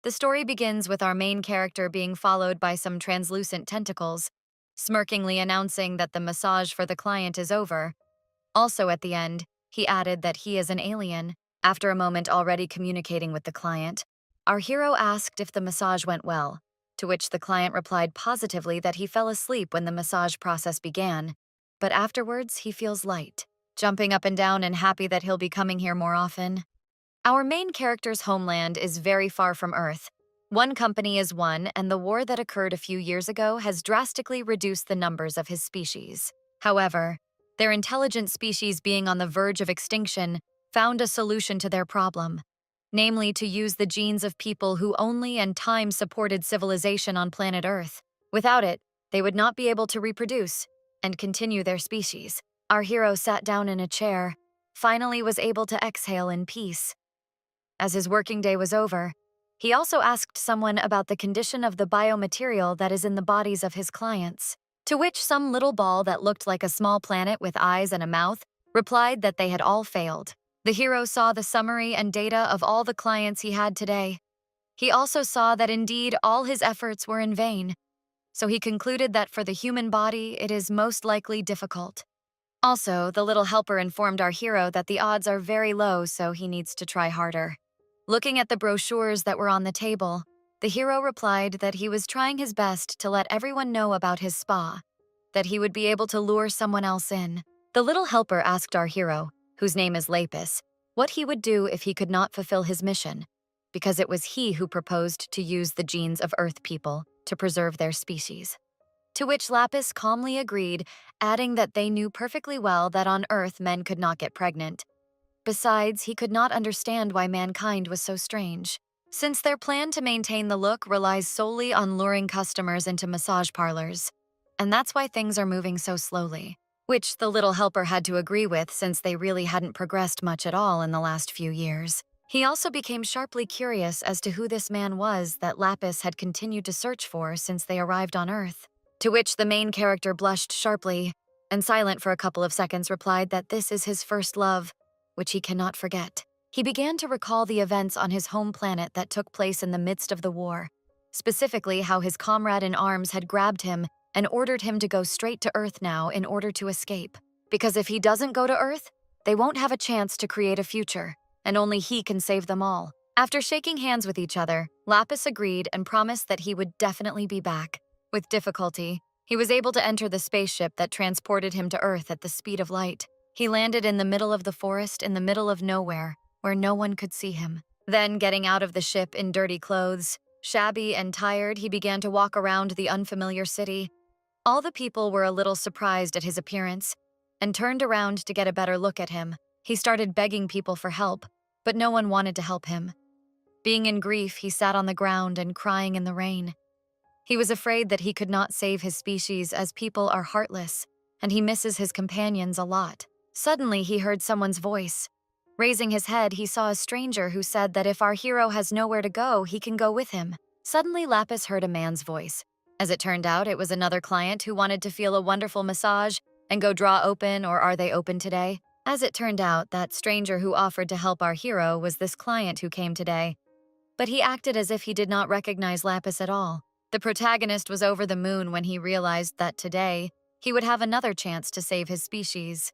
The story begins with our main character being followed by some translucent tentacles, smirkingly announcing that the massage for the client is over. Also at the end, he added that he is an alien. After a moment already communicating with the client, our hero asked if the massage went well, to which the client replied positively that he fell asleep when the massage process began, but afterwards he feels light, jumping up and down and happy that he'll be coming here more often. Our main character's homeland is very far from Earth. One company is won, and the war that occurred a few years ago has drastically reduced the numbers of his species. However, their intelligent species being on the verge of extinction found a solution to their problem, namely to use the genes of people who only and time supported civilization on planet Earth. Without it, they would not be able to reproduce and continue their species. Our hero sat down in a chair, finally was able to exhale in peace. As his working day was over, he also asked someone about the condition of the biomaterial that is in the bodies of his clients, to which some little ball that looked like a small planet with eyes and a mouth replied that they had all failed. The hero saw the summary and data of all the clients he had today. He also saw that indeed all his efforts were in vain, so he concluded that for the human body it is most likely difficult. Also, the little helper informed our hero that the odds are very low, so he needs to try harder. Looking at the brochures that were on the table, the hero replied that he was trying his best to let everyone know about his spa, that he would be able to lure someone else in. The little helper asked our hero, whose name is Lapis, what he would do if he could not fulfill his mission, because it was he who proposed to use the genes of Earth people to preserve their species. To which Lapis calmly agreed, adding that they knew perfectly well that on Earth men could not get pregnant. Besides, he could not understand why mankind was so strange, since their plan to maintain the look relies solely on luring customers into massage parlors. And that's why things are moving so slowly, which the little helper had to agree with since they really hadn't progressed much at all in the last few years. He also became sharply curious as to who this man was that Lapis had continued to search for since they arrived on Earth. To which the main character blushed sharply, and silent for a couple of seconds replied that this is his first love, which he cannot forget. He began to recall the events on his home planet that took place in the midst of the war, specifically how his comrade in arms had grabbed him and ordered him to go straight to Earth now in order to escape. Because if he doesn't go to Earth, they won't have a chance to create a future, and only he can save them all. After shaking hands with each other, Lapis agreed and promised that he would definitely be back. With difficulty, he was able to enter the spaceship that transported him to Earth at the speed of light. He landed in the middle of the forest in the middle of nowhere, where no one could see him. Then, getting out of the ship in dirty clothes, shabby and tired, he began to walk around the unfamiliar city. All the people were a little surprised at his appearance and turned around to get a better look at him. He started begging people for help, but no one wanted to help him. Being in grief, he sat on the ground and crying in the rain. He was afraid that he could not save his species as people are heartless, and he misses his companions a lot. Suddenly, he heard someone's voice. Raising his head, he saw a stranger who said that if our hero has nowhere to go, he can go with him. Suddenly, Lapis heard a man's voice. As it turned out, it was another client who wanted to feel a wonderful massage and go draw open or are they open today? As it turned out, that stranger who offered to help our hero was this client who came today. But he acted as if he did not recognize Lapis at all. The protagonist was over the moon when he realized that today, he would have another chance to save his species.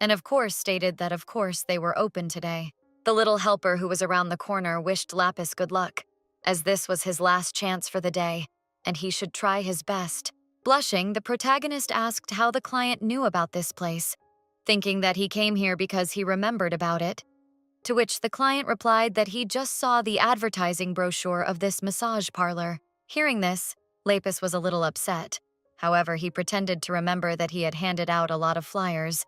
And of course stated that of course they were open today. The little helper who was around the corner wished Lapis good luck, as this was his last chance for the day, and he should try his best. Blushing, the protagonist asked how the client knew about this place, thinking that he came here because he remembered about it. To which the client replied that he just saw the advertising brochure of this massage parlor. Hearing this, Lapis was a little upset. However, he pretended to remember that he had handed out a lot of flyers.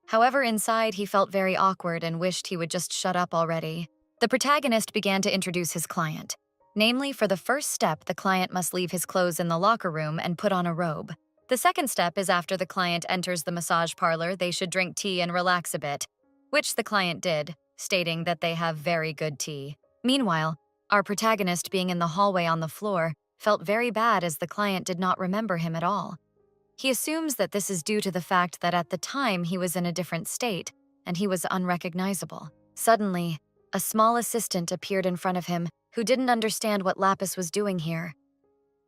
However, inside he felt very awkward and wished he would just shut up already. The protagonist began to introduce his client. Namely, for the first step, the client must leave his clothes in the locker room and put on a robe. The second step is after the client enters the massage parlor, they should drink tea and relax a bit, which the client did, stating that they have very good tea. Meanwhile, our protagonist, being in the hallway on the floor, felt very bad as the client did not remember him at all. He assumes that this is due to the fact that at the time he was in a different state and he was unrecognizable. Suddenly, a small assistant appeared in front of him who didn't understand what Lapis was doing here.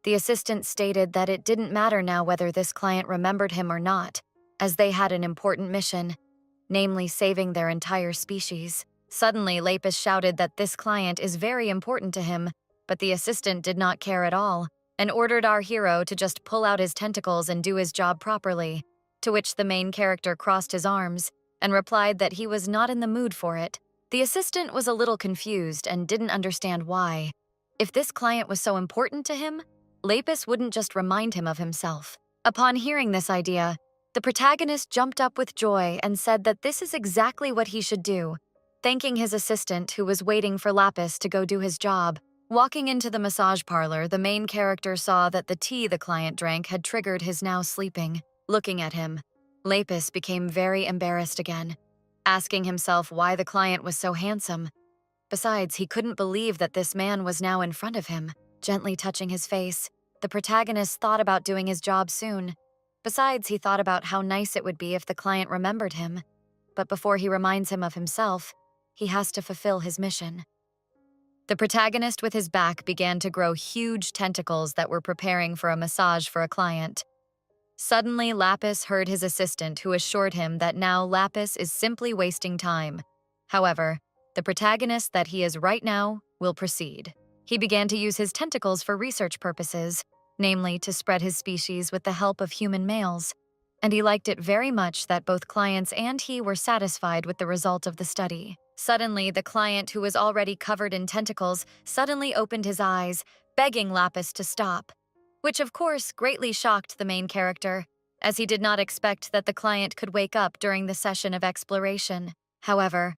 The assistant stated that it didn't matter now whether this client remembered him or not, as they had an important mission, namely saving their entire species. Suddenly, Lapis shouted that this client is very important to him, but the assistant did not care at all and ordered our hero to just pull out his tentacles and do his job properly, to which the main character crossed his arms and replied that he was not in the mood for it. The assistant was a little confused and didn't understand why. If this client was so important to him, Lapis wouldn't just remind him of himself. Upon hearing this idea, the protagonist jumped up with joy and said that this is exactly what he should do, thanking his assistant who was waiting for Lapis to go do his job. Walking into the massage parlor, the main character saw that the tea the client drank had triggered his now sleeping. Looking at him, Lapis became very embarrassed again, asking himself why the client was so handsome. Besides, he couldn't believe that this man was now in front of him. Gently touching his face, the protagonist thought about doing his job soon. Besides, he thought about how nice it would be if the client remembered him. But before he reminds him of himself, he has to fulfill his mission. The protagonist with his back began to grow huge tentacles that were preparing for a massage for a client. Suddenly, Lapis heard his assistant who assured him that now Lapis is simply wasting time. However, the protagonist that he is right now will proceed. He began to use his tentacles for research purposes, namely to spread his species with the help of human males, and he liked it very much that both clients and he were satisfied with the result of the study. Suddenly, the client who was already covered in tentacles suddenly opened his eyes, begging Lapis to stop, which of course greatly shocked the main character, as he did not expect that the client could wake up during the session of exploration. However,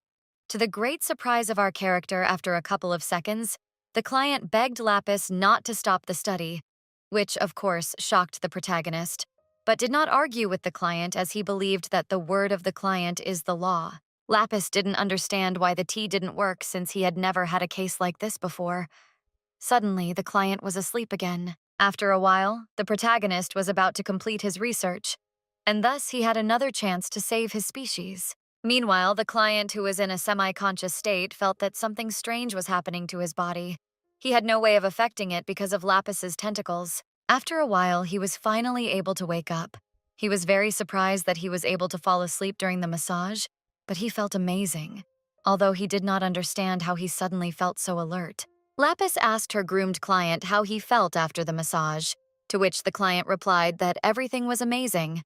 to the great surprise of our character, after a couple of seconds, the client begged Lapis not to stop the study, which of course shocked the protagonist, but did not argue with the client as he believed that the word of the client is the law. Lapis didn't understand why the tea didn't work since he had never had a case like this before. Suddenly, the client was asleep again. After a while, the protagonist was about to complete his research, and thus he had another chance to save his species. Meanwhile, the client who was in a semi-conscious state felt that something strange was happening to his body. He had no way of affecting it because of Lapis's tentacles. After a while, he was finally able to wake up. He was very surprised that he was able to fall asleep during the massage, but he felt amazing, although he did not understand how he suddenly felt so alert. Lapis asked her groomed client how he felt after the massage, to which the client replied that everything was amazing,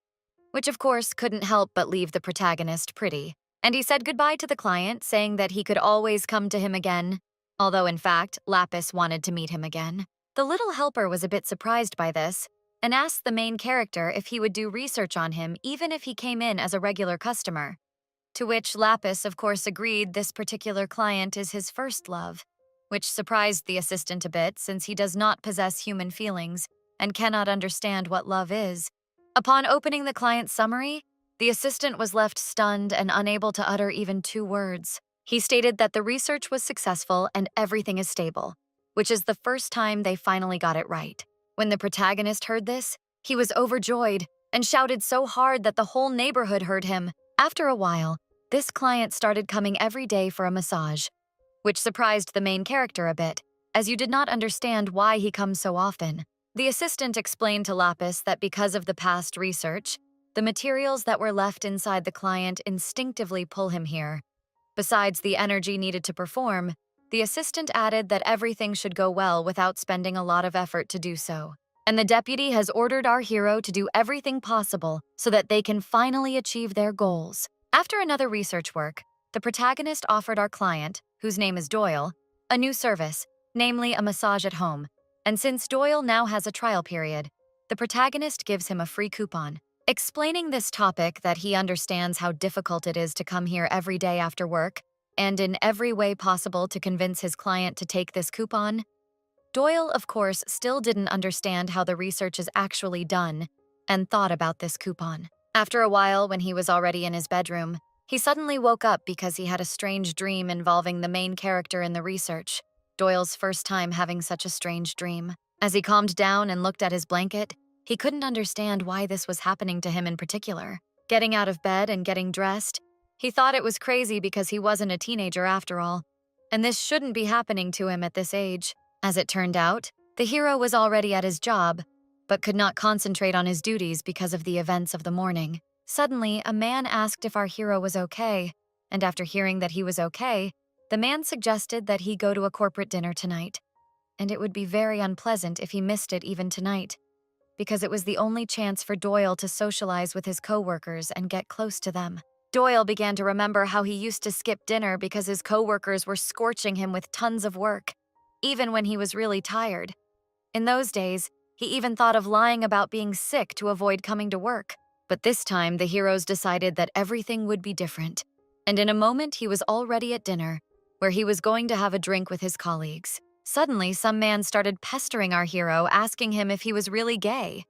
which of course couldn't help but leave the protagonist pretty. And he said goodbye to the client, saying that he could always come to him again, although in fact, Lapis wanted to meet him again. The little helper was a bit surprised by this, and asked the main character if he would do research on him even if he came in as a regular customer. To which Lapis of course agreed this particular client is his first love, which surprised the assistant a bit since he does not possess human feelings and cannot understand what love is. Upon opening the client's summary, the assistant was left stunned and unable to utter even 2 words. He stated that the research was successful and everything is stable, which is the first time they finally got it right. When the protagonist heard this, he was overjoyed and shouted so hard that the whole neighborhood heard him. After a while, this client started coming every day for a massage, which surprised the main character a bit, as you did not understand why he comes so often. The assistant explained to Lapis that because of the past research, the materials that were left inside the client instinctively pull him here. Besides the energy needed to perform, the assistant added that everything should go well without spending a lot of effort to do so. And the deputy has ordered our hero to do everything possible so that they can finally achieve their goals. After another research work, the protagonist offered our client, whose name is Doyle, a new service, namely a massage at home. And since Doyle now has a trial period, the protagonist gives him a free coupon. Explaining this topic that he understands how difficult it is to come here every day after work, and in every way possible to convince his client to take this coupon, Doyle, of course, still didn't understand how the research is actually done and thought about this coupon. After a while, when he was already in his bedroom, he suddenly woke up because he had a strange dream involving the main character in the research. Doyle's first time having such a strange dream. As he calmed down and looked at his blanket, he couldn't understand why this was happening to him in particular. Getting out of bed and getting dressed, he thought it was crazy because he wasn't a teenager after all. and this shouldn't be happening to him at this age. As it turned out, the hero was already at his job, but could not concentrate on his duties because of the events of the morning. Suddenly, a man asked if our hero was okay, and after hearing that he was okay, the man suggested that he go to a corporate dinner tonight, and it would be very unpleasant if he missed it even tonight, because it was the only chance for Doyle to socialize with his coworkers and get close to them. Doyle began to remember how he used to skip dinner because his coworkers were scorching him with tons of work, even when he was really tired. In those days, he even thought of lying about being sick to avoid coming to work. But this time, the heroes decided that everything would be different. And in a moment, he was already at dinner, where he was going to have a drink with his colleagues. Suddenly, some man started pestering our hero, asking him if he was really gay.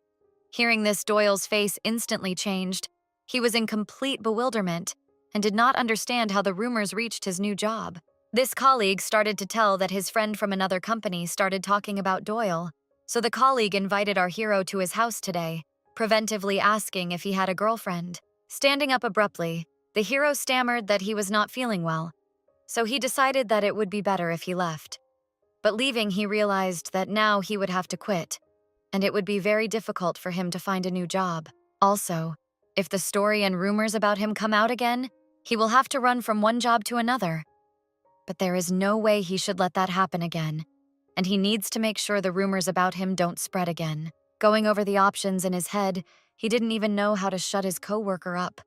Hearing this, Doyle's face instantly changed. He was in complete bewilderment and did not understand how the rumors reached his new job. This colleague started to tell that his friend from another company started talking about Doyle, so the colleague invited our hero to his house today, preventively asking if he had a girlfriend. Standing up abruptly, the hero stammered that he was not feeling well, so he decided that it would be better if he left. But leaving, he realized that now he would have to quit, and it would be very difficult for him to find a new job. Also, if the story and rumors about him come out again, he will have to run from one job to another. But there is no way he should let that happen again, and he needs to make sure the rumors about him don't spread again. Going over the options in his head, he didn't even know how to shut his coworker up.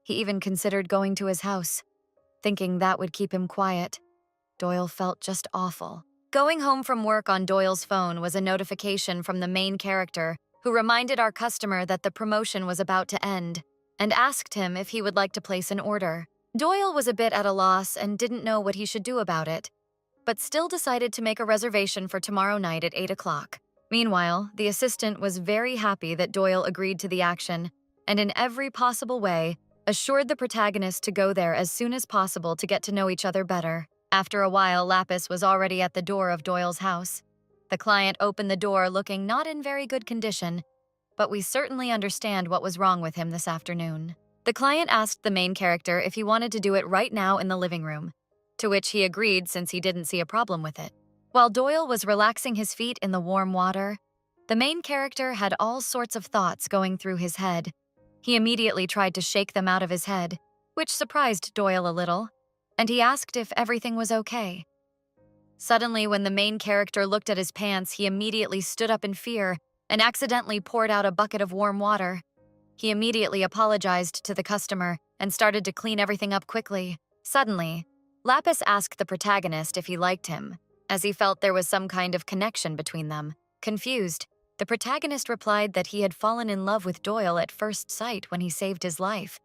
He even considered going to his house, thinking that would keep him quiet. Doyle felt just awful. Going home from work on Doyle's phone was a notification from the main character who reminded our customer that the promotion was about to end and asked him if he would like to place an order. Doyle was a bit at a loss and didn't know what he should do about it, but still decided to make a reservation for tomorrow night at 8 o'clock. Meanwhile, the assistant was very happy that Doyle agreed to the action and in every possible way assured the protagonist to go there as soon as possible to get to know each other better. After a while, Lapis was already at the door of Doyle's house. The client opened the door looking not in very good condition, but we certainly understand what was wrong with him this afternoon. The client asked the main character if he wanted to do it right now in the living room, to which he agreed since he didn't see a problem with it. While Doyle was relaxing his feet in the warm water, the main character had all sorts of thoughts going through his head. He immediately tried to shake them out of his head, which surprised Doyle a little, and he asked if everything was okay. Suddenly, when the main character looked at his pants, he immediately stood up in fear and accidentally poured out a bucket of warm water. He immediately apologized to the customer and started to clean everything up quickly. Suddenly, Lapis asked the protagonist if he liked him, as he felt there was some kind of connection between them. Confused, the protagonist replied that he had fallen in love with Doyle at first sight when he saved his life,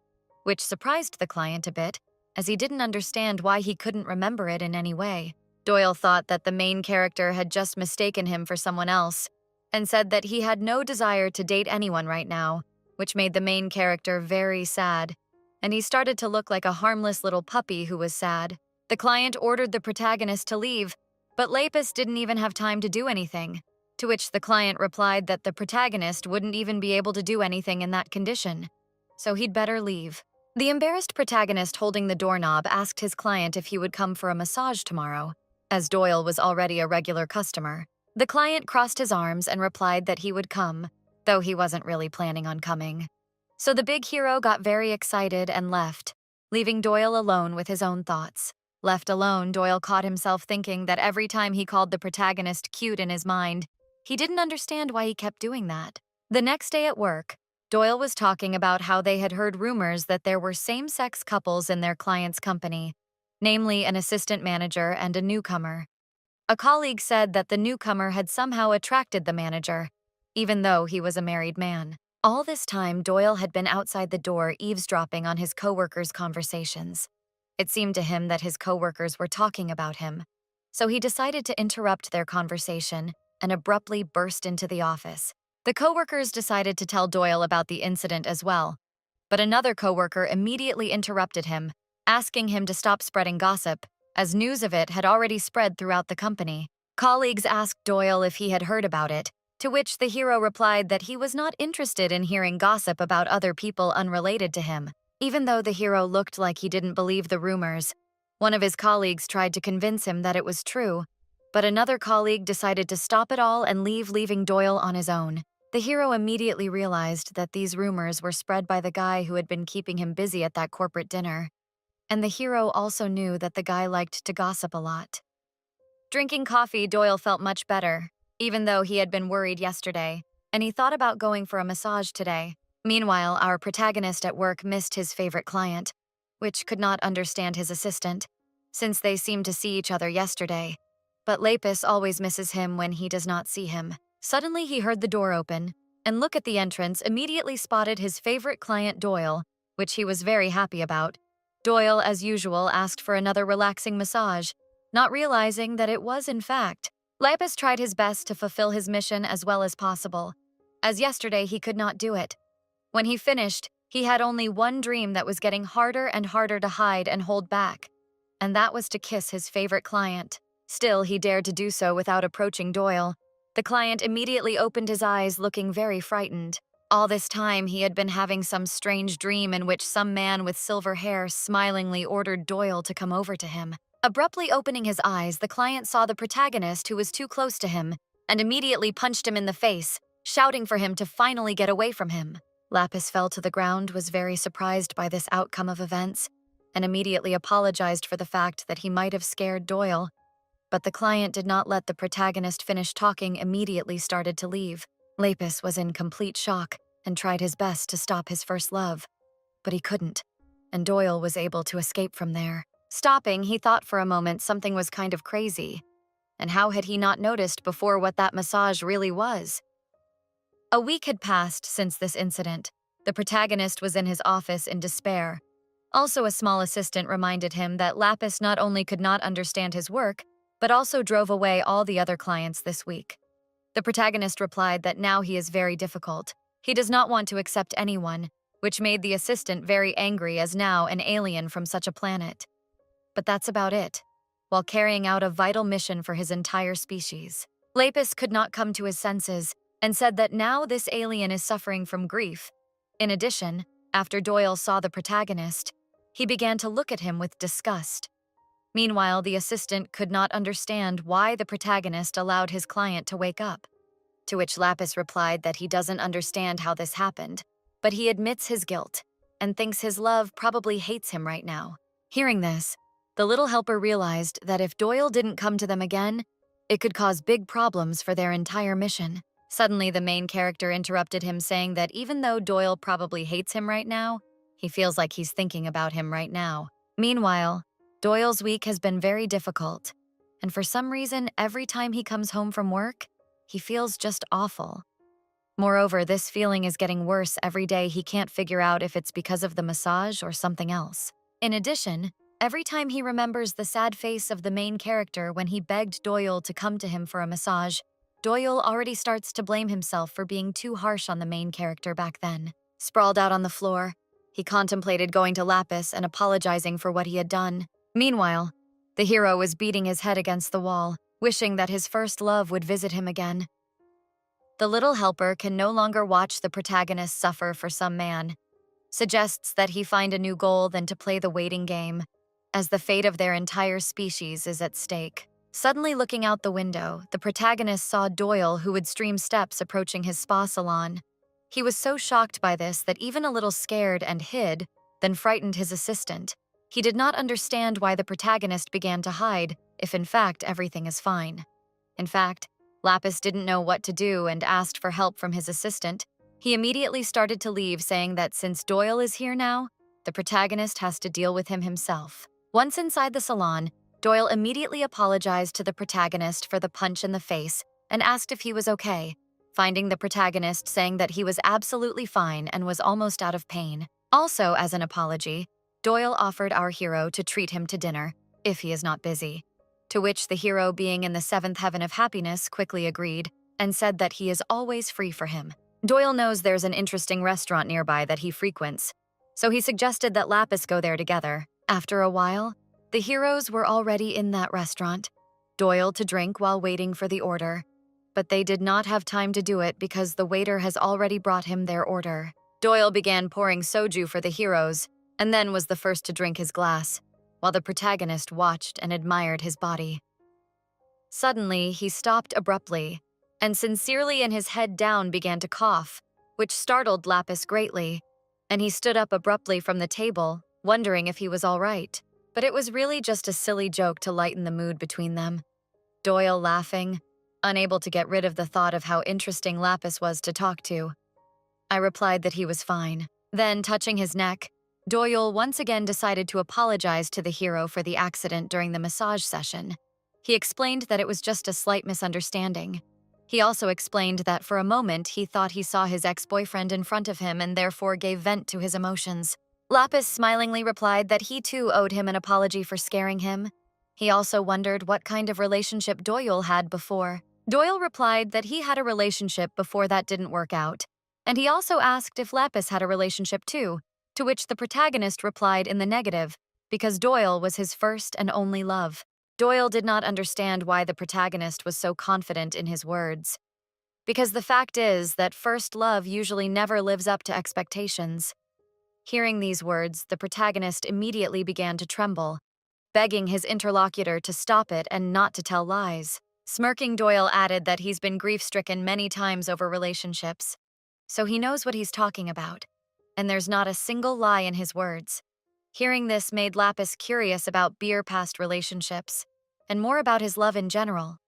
which surprised the client a bit, as he didn't understand why he couldn't remember it in any way. Doyle thought that the main character had just mistaken him for someone else, and said that he had no desire to date anyone right now, which made the main character very sad, and he started to look like a harmless little puppy who was sad. The client ordered the protagonist to leave, but Lapis didn't even have time to do anything, to which the client replied that the protagonist wouldn't even be able to do anything in that condition, so he'd better leave. The embarrassed protagonist holding the doorknob asked his client if he would come for a massage tomorrow, as Doyle was already a regular customer. The client crossed his arms and replied that he would come, though he wasn't really planning on coming. So the big hero got very excited and left, leaving Doyle alone with his own thoughts. Left alone, Doyle caught himself thinking that every time he called the protagonist cute in his mind, he didn't understand why he kept doing that. The next day at work, Doyle was talking about how they had heard rumors that there were same-sex couples in their client's company, namely an assistant manager and a newcomer. A colleague said that the newcomer had somehow attracted the manager, even though he was a married man. All this time, Doyle had been outside the door eavesdropping on his coworkers' conversations. It seemed to him that his coworkers were talking about him, so he decided to interrupt their conversation and abruptly burst into the office. The coworkers decided to tell Doyle about the incident as well, but another coworker immediately interrupted him, asking him to stop spreading gossip, as news of it had already spread throughout the company. Colleagues asked Doyle if he had heard about it, to which the hero replied that he was not interested in hearing gossip about other people unrelated to him. Even though the hero looked like he didn't believe the rumors, One of his colleagues tried to convince him that it was true, but another colleague decided to stop it all and leaving Doyle on his own. The hero immediately realized that these rumors were spread by the guy who had been keeping him busy at that corporate dinner. And the hero also knew that the guy liked to gossip a lot. Drinking coffee, Doyle felt much better, even though he had been worried yesterday, and he thought about going for a massage today. Meanwhile, our protagonist at work missed his favorite client, which could not understand his assistant, since they seemed to see each other yesterday. But Lapis always misses him when he does not see him. Suddenly, he heard the door open, and look at the entrance, immediately spotted his favorite client, Doyle, which he was very happy about. Doyle, as usual, asked for another relaxing massage, not realizing that it was, in fact. Lapis tried his best to fulfill his mission as well as possible, as yesterday he could not do it. When he finished, he had only one dream that was getting harder and harder to hide and hold back, and that was to kiss his favorite client. Still, he dared to do so without approaching Doyle. The client immediately opened his eyes, looking very frightened. All this time, he had been having some strange dream in which some man with silver hair smilingly ordered Doyle to come over to him. Abruptly opening his eyes, the client saw the protagonist who was too close to him and immediately punched him in the face, shouting for him to finally get away from him. Lapis fell to the ground, was very surprised by this outcome of events, and immediately apologized for the fact that he might have scared Doyle. But the client did not let the protagonist finish talking, immediately started to leave. Lapis was in complete shock and tried his best to stop his first love, but he couldn't, and Doyle was able to escape from there. Stopping, he thought for a moment something was kind of crazy. And how had he not noticed before what that massage really was? A week had passed since this incident. The protagonist was in his office in despair. Also, a small assistant reminded him that Lapis not only could not understand his work, but also drove away all the other clients this week. The protagonist replied that now he is very difficult. He does not want to accept anyone, which made the assistant very angry as now an alien from such a planet. But that's about it. While carrying out a vital mission for his entire species, Lapis could not come to his senses and said that now this alien is suffering from grief. In addition, after Doyle saw the protagonist, he began to look at him with disgust. Meanwhile, the assistant could not understand why the protagonist allowed his client to wake up, to which Lapis replied that he doesn't understand how this happened, but he admits his guilt and thinks his love probably hates him right now. Hearing this, the little helper realized that if Doyle didn't come to them again, it could cause big problems for their entire mission. Suddenly, the main character interrupted him, saying that even though Doyle probably hates him right now, he feels like he's thinking about him right now. Meanwhile, Doyle's week has been very difficult, and for some reason, every time he comes home from work, he feels just awful. Moreover, this feeling is getting worse every day. He can't figure out if it's because of the massage or something else. In addition, every time he remembers the sad face of the main character when he begged Doyle to come to him for a massage, Doyle already starts to blame himself for being too harsh on the main character back then. Sprawled out on the floor, he contemplated going to Lapis and apologizing for what he had done. Meanwhile, the hero was beating his head against the wall, wishing that his first love would visit him again. The little helper can no longer watch the protagonist suffer for some man, suggests that he find a new goal than to play the waiting game, as the fate of their entire species is at stake. Suddenly looking out the window, the protagonist saw Doyle, who would stream steps approaching his spa salon. He was so shocked by this that even a little scared and hid, then frightened his assistant. He did not understand why the protagonist began to hide, if in fact everything is fine. In fact, Lapis didn't know what to do and asked for help from his assistant. He immediately started to leave, saying that since Doyle is here now, the protagonist has to deal with him himself. Once inside the salon, Doyle immediately apologized to the protagonist for the punch in the face and asked if he was okay, finding the protagonist saying that he was absolutely fine and was almost out of pain. Also, as an apology, Doyle offered our hero to treat him to dinner, if he is not busy, to which the hero, being in the seventh heaven of happiness, quickly agreed and said that he is always free for him. Doyle knows there's an interesting restaurant nearby that he frequents, so he suggested that Lapis go there together. After a while, the heroes were already in that restaurant, Doyle to drink while waiting for the order, but they did not have time to do it because the waiter has already brought him their order. Doyle began pouring soju for the heroes, and then was the first to drink his glass. while the protagonist watched and admired his body. Suddenly, he stopped abruptly, and sincerely and his head down began to cough, which startled Lapis greatly, and he stood up abruptly from the table, wondering if he was all right. But it was really just a silly joke to lighten the mood between them. Doyle laughing, unable to get rid of the thought of how interesting Lapis was to talk to. I replied that he was fine. Then, touching his neck, Doyle once again decided to apologize to the hero for the accident during the massage session. He explained that it was just a slight misunderstanding. He also explained that for a moment he thought he saw his ex-boyfriend in front of him and therefore gave vent to his emotions. Lapis smilingly replied that he too owed him an apology for scaring him. He also wondered what kind of relationship Doyle had before. Doyle replied that he had a relationship before that didn't work out, and he also asked if Lapis had a relationship too, to which the protagonist replied in the negative, because Doyle was his first and only love. Doyle did not understand why the protagonist was so confident in his words. Because the fact is that first love usually never lives up to expectations. Hearing these words, the protagonist immediately began to tremble, begging his interlocutor to stop it and not to tell lies. Smirking, Doyle added that he's been grief-stricken many times over relationships, so he knows what he's talking about, and there's not a single lie in his words. Hearing this made Lapis curious about Beer's past relationships, and more about his love in general.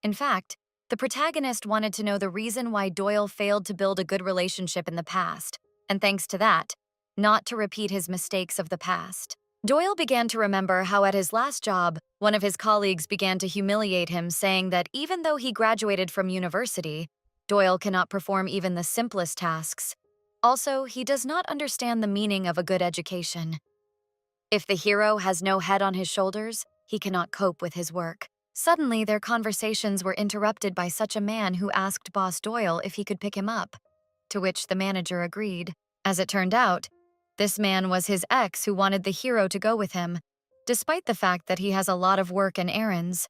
In fact, the protagonist wanted to know the reason why Doyle failed to build a good relationship in the past, and thanks to that, not to repeat his mistakes of the past. Doyle began to remember how at his last job, one of his colleagues began to humiliate him, saying that even though he graduated from university, Doyle cannot perform even the simplest tasks. Also, he does not understand the meaning of a good education. If the hero has no head on his shoulders, he cannot cope with his work. Suddenly, their conversations were interrupted by such a man who asked Boss Doyle if he could pick him up, to which the manager agreed. As it turned out, this man was his ex who wanted the hero to go with him, despite the fact that he has a lot of work and errands.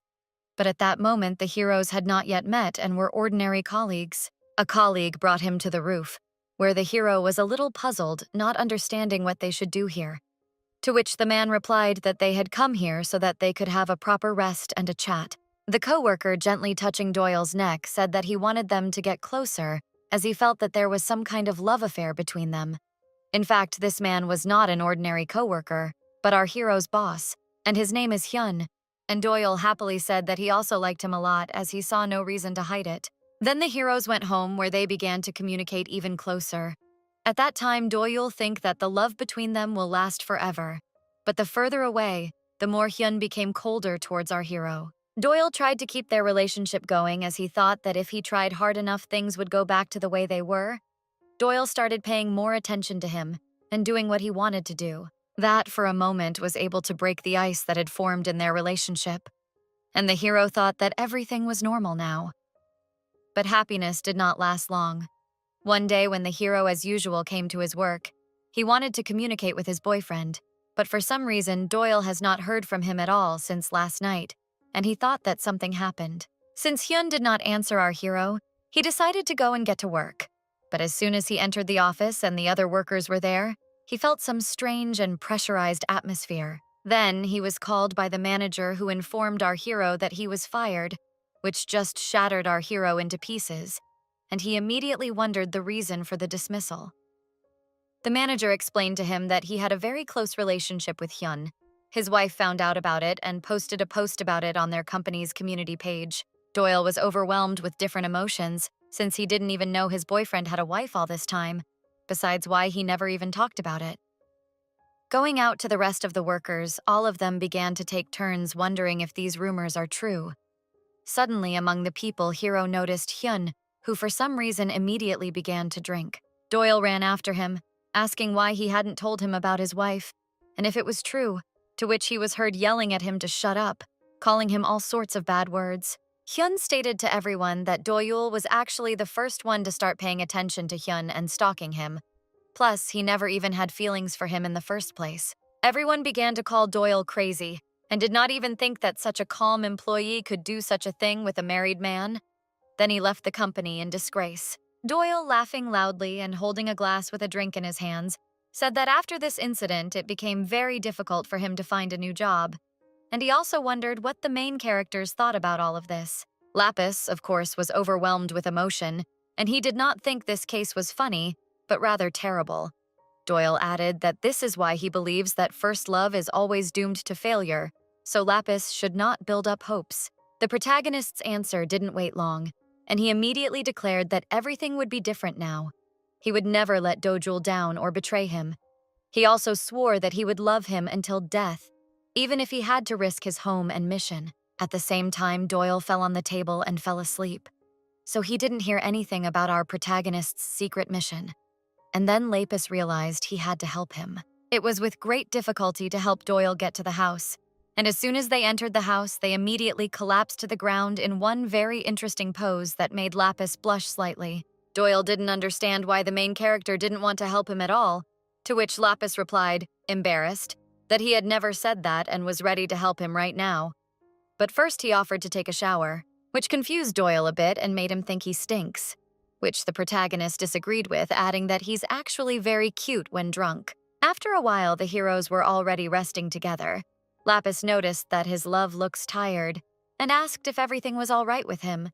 But at that moment, the heroes had not yet met and were ordinary colleagues. A colleague brought him to the roof, where the hero was a little puzzled, not understanding what they should do here. To which the man replied that they had come here so that they could have a proper rest and a chat. The coworker, gently touching Doyle's neck, said that he wanted them to get closer, as he felt that there was some kind of love affair between them. In fact, this man was not an ordinary coworker, but our hero's boss, and his name is Hyun. And Doyle happily said that he also liked him a lot, as he saw no reason to hide it. Then the heroes went home, where they began to communicate even closer. At that time, Doyle think that the love between them will last forever. But the further away, the more Hyun became colder towards our hero. Doyle tried to keep their relationship going, as he thought that if he tried hard enough, things would go back to the way they were. Doyle started paying more attention to him and doing what he wanted to do. That, for a moment, was able to break the ice that had formed in their relationship. And the hero thought that everything was normal now. But happiness did not last long. One day, when the hero, as usual, came to his work, he wanted to communicate with his boyfriend, but for some reason, Doyle has not heard from him at all since last night, and he thought that something happened. Since Hyun did not answer our hero, he decided to go and get to work. But as soon as he entered the office and the other workers were there, he felt some strange and pressurized atmosphere. Then he was called by the manager, who informed our hero that he was fired, which just shattered our hero into pieces, and he immediately wondered the reason for the dismissal. The manager explained to him that he had a very close relationship with Hyun. His wife found out about it and posted a post about it on their company's community page. Doyle was overwhelmed with different emotions, since he didn't even know his boyfriend had a wife all this time, besides why he never even talked about it. Going out to the rest of the workers, all of them began to take turns wondering if these rumors are true. Suddenly, among the people, Hero noticed Hyun, who for some reason immediately began to drink. Doyle ran after him, asking why he hadn't told him about his wife, and if it was true, to which he was heard yelling at him to shut up, calling him all sorts of bad words. Hyun stated to everyone that Doyle was actually the first one to start paying attention to Hyun and stalking him. Plus, he never even had feelings for him in the first place. Everyone began to call Doyle crazy, and did not even think that such a calm employee could do such a thing with a married man. Then he left the company in disgrace. Doyle, laughing loudly and holding a glass with a drink in his hands, said that after this incident, it became very difficult for him to find a new job, and he also wondered what the main characters thought about all of this. Lapis, of course, was overwhelmed with emotion, and he did not think this case was funny, but rather terrible. Doyle added that this is why he believes that first love is always doomed to failure, so Lapis should not build up hopes. The protagonist's answer didn't wait long, and he immediately declared that everything would be different now. He would never let Dojul down or betray him. He also swore that he would love him until death, even if he had to risk his home and mission. At the same time, Doyle fell on the table and fell asleep, so he didn't hear anything about our protagonist's secret mission. And then Lapis realized he had to help him. It was with great difficulty to help Doyle get to the house, and as soon as they entered the house, they immediately collapsed to the ground in one very interesting pose that made Lapis blush slightly. Doyle didn't understand why the main character didn't want to help him at all, to which Lapis replied, embarrassed, that he had never said that and was ready to help him right now. But first he offered to take a shower, which confused Doyle a bit and made him think he stinks, which the protagonist disagreed with, adding that he's actually very cute when drunk. After a while, the heroes were already resting together. Lapis noticed that his love looks tired and asked if everything was all right with him,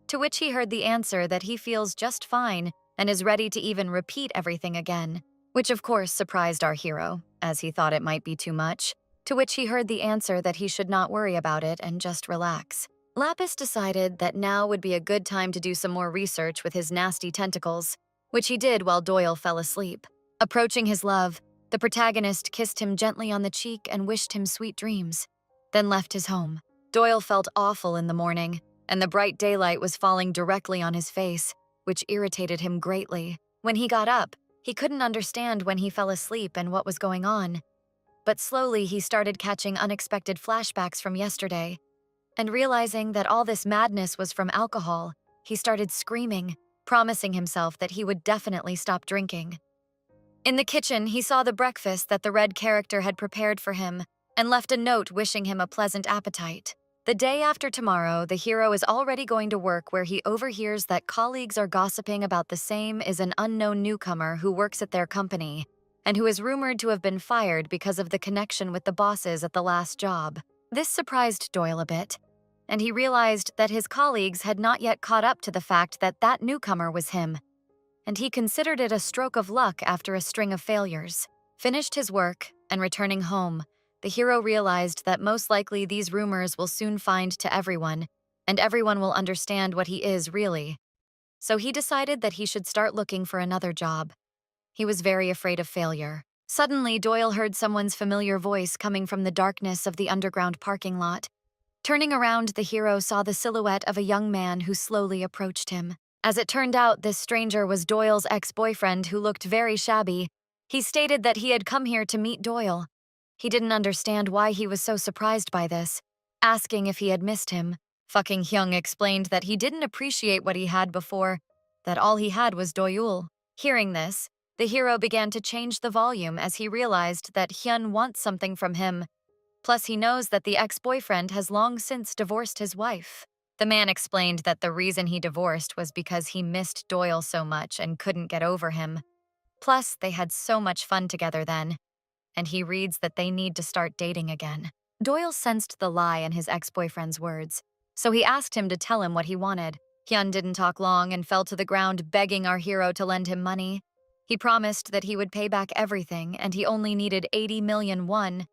to which he heard the answer that he feels just fine and is ready to even repeat everything again, which of course surprised our hero, as he thought it might be too much, to which he heard the answer that he should not worry about it and just relax. Lapis decided that now would be a good time to do some more research with his nasty tentacles, which he did while Doyle fell asleep. Approaching his love, the protagonist kissed him gently on the cheek and wished him sweet dreams, then left his home. Doyle felt awful in the morning, and the bright daylight was falling directly on his face, which irritated him greatly. When he got up, he couldn't understand when he fell asleep and what was going on. But slowly he started catching unexpected flashbacks from yesterday, and realizing that all this madness was from alcohol, he started screaming, promising himself that he would definitely stop drinking. In the kitchen, he saw the breakfast that the red character had prepared for him and left a note wishing him a pleasant appetite. The day after tomorrow, the hero is already going to work where he overhears that colleagues are gossiping about the same is an unknown newcomer who works at their company and who is rumored to have been fired because of the connection with the bosses at the last job. This surprised Doyle a bit, and he realized that his colleagues had not yet caught up to the fact that that newcomer was him, and he considered it a stroke of luck after a string of failures. Finished his work and returning home, the hero realized that most likely these rumors will soon find to everyone, and everyone will understand what he is really. So he decided that he should start looking for another job. He was very afraid of failure. Suddenly, Doyle heard someone's familiar voice coming from the darkness of the underground parking lot. Turning around, the hero saw the silhouette of a young man who slowly approached him. As it turned out, this stranger was Doyle's ex-boyfriend who looked very shabby. He stated that he had come here to meet Doyle. He didn't understand why he was so surprised by this, asking if he had missed him. Fucking Hyung explained that he didn't appreciate what he had before, that all he had was Doyul. Hearing this, the hero began to change the volume as he realized that Hyun wants something from him. Plus, he knows that the ex-boyfriend has long since divorced his wife. The man explained that the reason he divorced was because he missed Doyle so much and couldn't get over him. Plus, they had so much fun together then, and he reads that they need to start dating again. Doyle sensed the lie in his ex-boyfriend's words, so he asked him to tell him what he wanted. Hyun didn't talk long and fell to the ground begging our hero to lend him money. He promised that he would pay back everything, and he only needed 80 million won,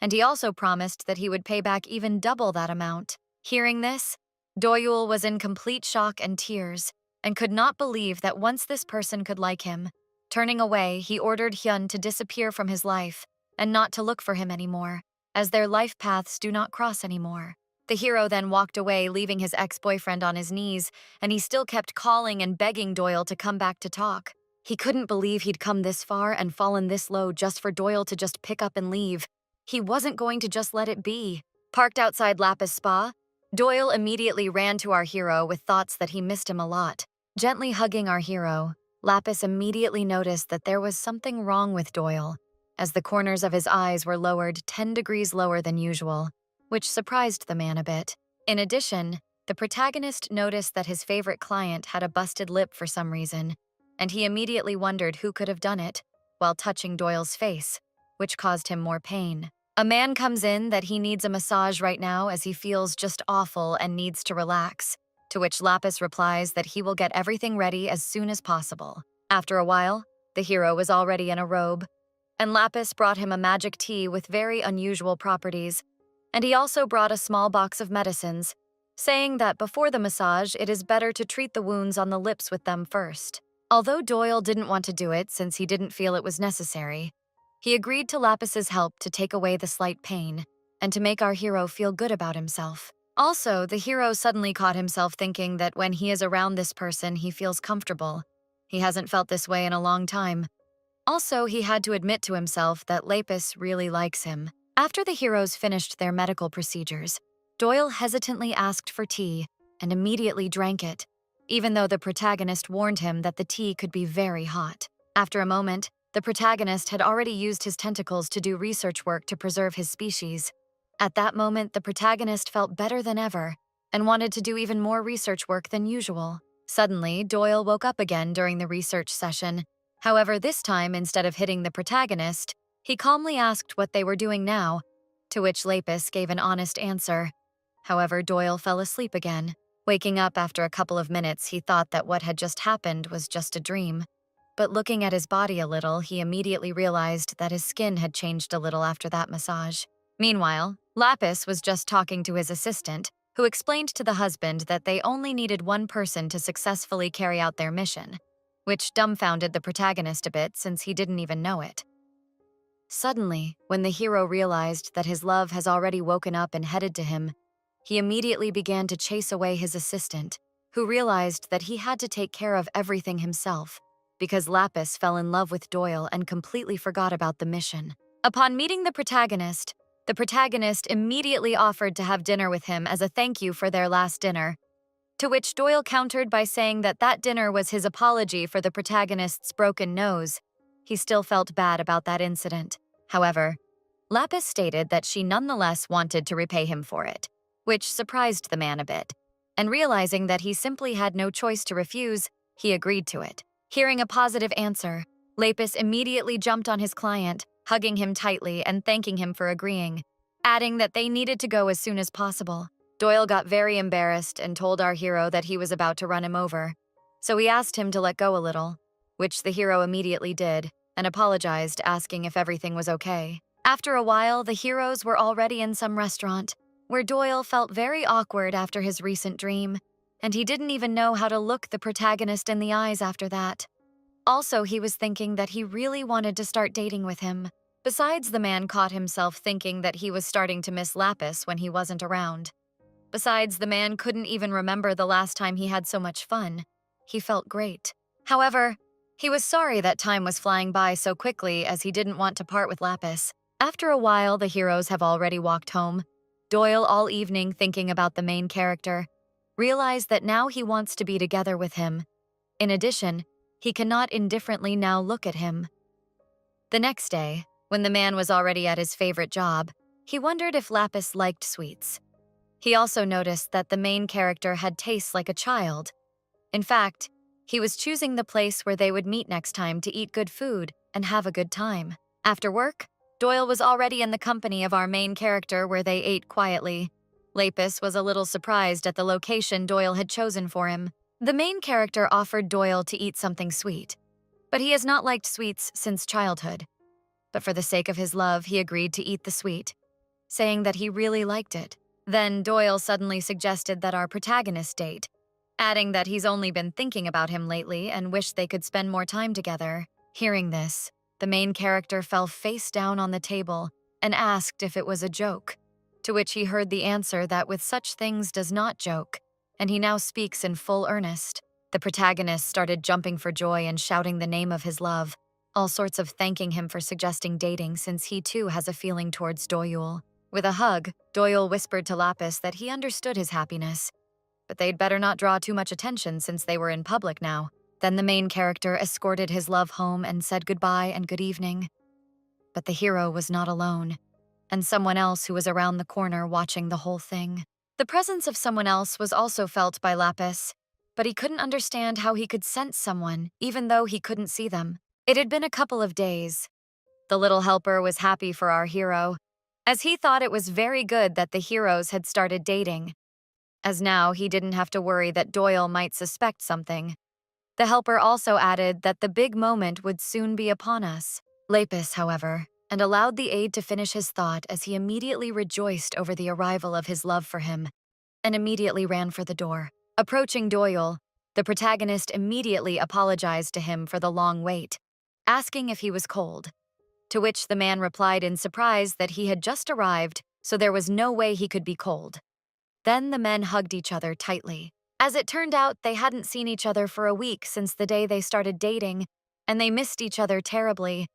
and he also promised that he would pay back even double that amount. Hearing this, Doyul was in complete shock and tears, and could not believe that once this person could like him. Turning away, he ordered Hyun to disappear from his life, and not to look for him anymore, as their life paths do not cross anymore. The hero then walked away, leaving his ex-boyfriend on his knees, and he still kept calling and begging Doyle to come back to talk. He couldn't believe he'd come this far and fallen this low just for Doyle to just pick up and leave. He wasn't going to just let it be. Parked outside Lapis Spa, Doyle immediately ran to our hero with thoughts that he missed him a lot. Gently hugging our hero, Lapis immediately noticed that there was something wrong with Doyle, as the corners of his eyes were lowered 10 degrees lower than usual, which surprised the man a bit. In addition, the protagonist noticed that his favorite client had a busted lip for some reason, and he immediately wondered who could have done it. while touching Doyle's face, which caused him more pain. A man comes in that he needs a massage right now as he feels just awful and needs to relax, to which Lapis replies that he will get everything ready as soon as possible. After a while, the hero was already in a robe, and Lapis brought him a magic tea with very unusual properties, and he also brought a small box of medicines, saying that before the massage, it is better to treat the wounds on the lips with them first. Although Doyle didn't want to do it since he didn't feel it was necessary, he agreed to Lapis's help to take away the slight pain and to make our hero feel good about himself. Also, the hero suddenly caught himself thinking that when he is around this person, he feels comfortable. He hasn't felt this way in a long time. Also, he had to admit to himself that Lapis really likes him. After the heroes finished their medical procedures, Doyle hesitantly asked for tea and immediately drank it, even though the protagonist warned him that the tea could be very hot. After a moment, the protagonist had already used his tentacles to do research work to preserve his species. At that moment, the protagonist felt better than ever and wanted to do even more research work than usual. Suddenly, Doyle woke up again during the research session. However, this time, instead of hitting the protagonist, he calmly asked what they were doing now, to which Lapis gave an honest answer. However, Doyle fell asleep again. Waking up after a couple of minutes, he thought that what had just happened was just a dream. But looking at his body a little, he immediately realized that his skin had changed a little after that massage. Meanwhile, Lapis was just talking to his assistant, who explained to the husband that they only needed one person to successfully carry out their mission, which dumbfounded the protagonist a bit since he didn't even know it. Suddenly, when the hero realized that his love has already woken up and headed to him, he immediately began to chase away his assistant, who realized that he had to take care of everything himself, because Lapis fell in love with Doyle and completely forgot about the mission. Upon meeting the protagonist immediately offered to have dinner with him as a thank you for their last dinner, to which Doyle countered by saying that that dinner was his apology for the protagonist's broken nose. He still felt bad about that incident. However, Lapis stated that she nonetheless wanted to repay him for it, which surprised the man a bit, and realizing that he simply had no choice to refuse, he agreed to it. Hearing a positive answer, Lapis immediately jumped on his client, hugging him tightly and thanking him for agreeing, adding that they needed to go as soon as possible. Doyle got very embarrassed and told our hero that he was about to run him over, so he asked him to let go a little, which the hero immediately did, and apologized, asking if everything was okay. After a while, the heroes were already in some restaurant, where Doyle felt very awkward after his recent dream, and he didn't even know how to look the protagonist in the eyes after that. Also, he was thinking that he really wanted to start dating with him. Besides, the man caught himself thinking that he was starting to miss Lapis when he wasn't around. Besides, the man couldn't even remember the last time he had so much fun. He felt great. However, he was sorry that time was flying by so quickly as he didn't want to part with Lapis. After a while, the heroes have already walked home. Doyle, all evening thinking about the main character, realized that now he wants to be together with him. In addition, he cannot indifferently now look at him. The next day, when the man was already at his favorite job, he wondered if Lapis liked sweets. He also noticed that the main character had tastes like a child. In fact, he was choosing the place where they would meet next time to eat good food and have a good time. After work, Doyle was already in the company of our main character where they ate quietly. Lapis was a little surprised at the location Doyle had chosen for him. The main character offered Doyle to eat something sweet, but he has not liked sweets since childhood. But for the sake of his love, he agreed to eat the sweet, saying that he really liked it. Then Doyle suddenly suggested that our protagonist date, adding that he's only been thinking about him lately and wished they could spend more time together. Hearing this, the main character fell face down on the table and asked if it was a joke, to which he heard the answer that with such things does not joke, and he now speaks in full earnest. The protagonist started jumping for joy and shouting the name of his love, all sorts of thanking him for suggesting dating since he too has a feeling towards Doyle. With a hug, Doyle whispered to Lapis that he understood his happiness, but they'd better not draw too much attention since they were in public now. Then the main character escorted his love home and said goodbye and good evening. But the hero was not alone, and someone else who was around the corner watching the whole thing. The presence of someone else was also felt by Lapis, but he couldn't understand how he could sense someone even though he couldn't see them. It had been a couple of days. The little helper was happy for our hero, as he thought it was very good that the heroes had started dating, as now he didn't have to worry that Doyle might suspect something. The helper also added that the big moment would soon be upon us. Lapis, however, and allowed the aide to finish his thought as he immediately rejoiced over the arrival of his love for him, and immediately ran for the door. Approaching Doyle, the protagonist immediately apologized to him for the long wait, asking if he was cold, to which the man replied in surprise that he had just arrived, so there was no way he could be cold. Then the men hugged each other tightly. As it turned out, they hadn't seen each other for a week since the day they started dating, and they missed each other terribly.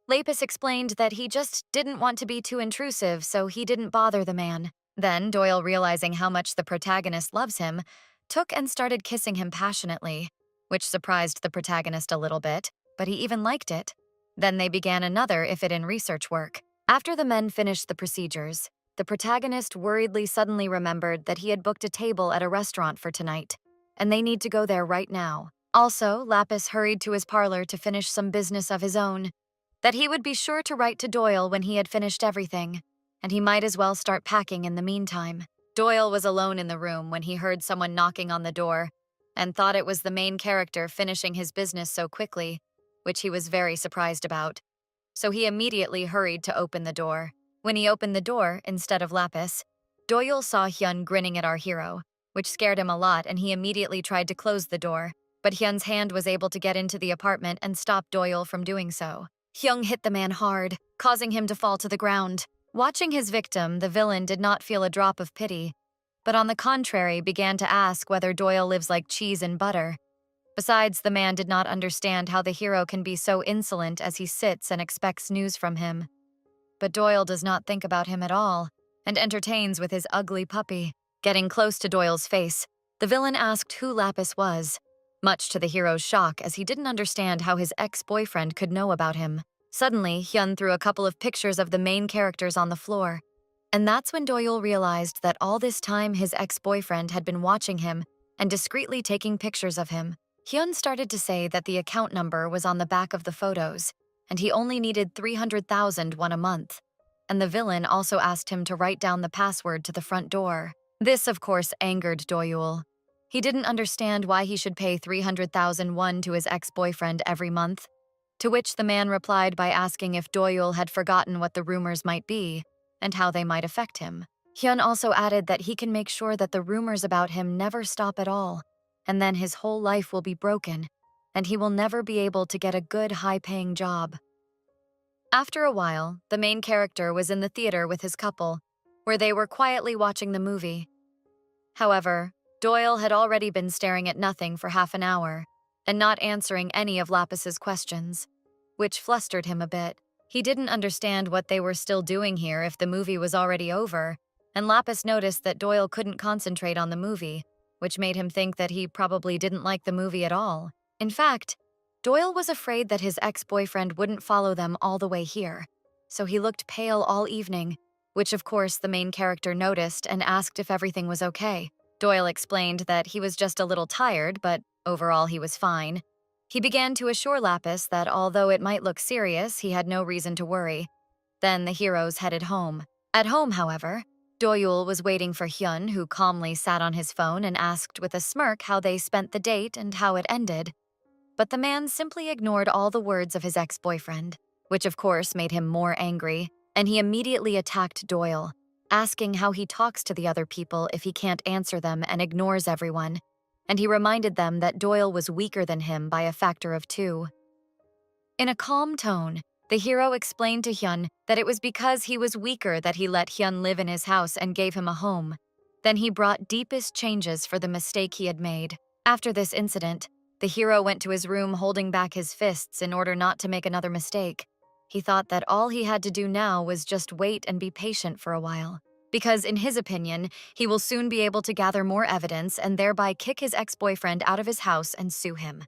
Lapis explained that he just didn't want to be too intrusive, so he didn't bother the man. Then, Doyle, realizing how much the protagonist loves him, took and started kissing him passionately, which surprised the protagonist a little bit, but he even liked it. Then they began another if-it-in research work. After the men finished the procedures, the protagonist worriedly suddenly remembered that he had booked a table at a restaurant for tonight, and they need to go there right now. Also, Lapis hurried to his parlor to finish some business of his own, that he would be sure to write to Doyle when he had finished everything, and he might as well start packing in the meantime. Doyle was alone in the room when he heard someone knocking on the door, and thought it was the main character finishing his business so quickly, which he was very surprised about. So he immediately hurried to open the door. When he opened the door, instead of Lapis, Doyle saw Hyun grinning at our hero, which scared him a lot, and he immediately tried to close the door, but Hyun's hand was able to get into the apartment and stop Doyle from doing so. Hyun hit the man hard, causing him to fall to the ground. Watching his victim, the villain did not feel a drop of pity, but on the contrary began to ask whether Doyle lives like cheese and butter. Besides, the man did not understand how the hero can be so insolent as he sits and expects news from him. But Doyle does not think about him at all, and entertains with his ugly puppy. Getting close to Doyle's face, the villain asked who Lapis was, much to the hero's shock as he didn't understand how his ex-boyfriend could know about him. Suddenly, Hyun threw a couple of pictures of the main characters on the floor, and that's when Doyle realized that all this time his ex-boyfriend had been watching him and discreetly taking pictures of him. Hyun started to say that the account number was on the back of the photos, and he only needed 300,000 won a month. And the villain also asked him to write down the password to the front door. This, of course, angered Doyle. He didn't understand why he should pay 300,000 won to his ex-boyfriend every month, to which the man replied by asking if Doyle had forgotten what the rumors might be and how they might affect him. Hyun also added that he can make sure that the rumors about him never stop at all, and then his whole life will be broken, and he will never be able to get a good, high-paying job. After a while, the main character was in the theater with his couple, where they were quietly watching the movie. However, Doyle had already been staring at nothing for half an hour, and not answering any of Lapis's questions, which flustered him a bit. He didn't understand what they were still doing here if the movie was already over, and Lapis noticed that Doyle couldn't concentrate on the movie, which made him think that he probably didn't like the movie at all. In fact, Doyle was afraid that his ex-boyfriend wouldn't follow them all the way here, so he looked pale all evening, which of course the main character noticed and asked if everything was okay. Doyle explained that he was just a little tired, but overall he was fine. He began to assure Lapis that although it might look serious, he had no reason to worry. Then the heroes headed home. At home, however, Doyle was waiting for Hyun, who calmly sat on his phone and asked with a smirk how they spent the date and how it ended. But the man simply ignored all the words of his ex-boyfriend, which of course made him more angry, and he immediately attacked Doyle, asking how he talks to the other people if he can't answer them and ignores everyone, and he reminded them that Doyle was weaker than him by a factor of 2. In a calm tone, the hero explained to Hyun that it was because he was weaker that he let Hyun live in his house and gave him a home. Then he brought deepest changes for the mistake he had made. After this incident, the hero went to his room holding back his fists in order not to make another mistake. He thought that all he had to do now was just wait and be patient for a while, because in his opinion, he will soon be able to gather more evidence and thereby kick his ex-boyfriend out of his house and sue him.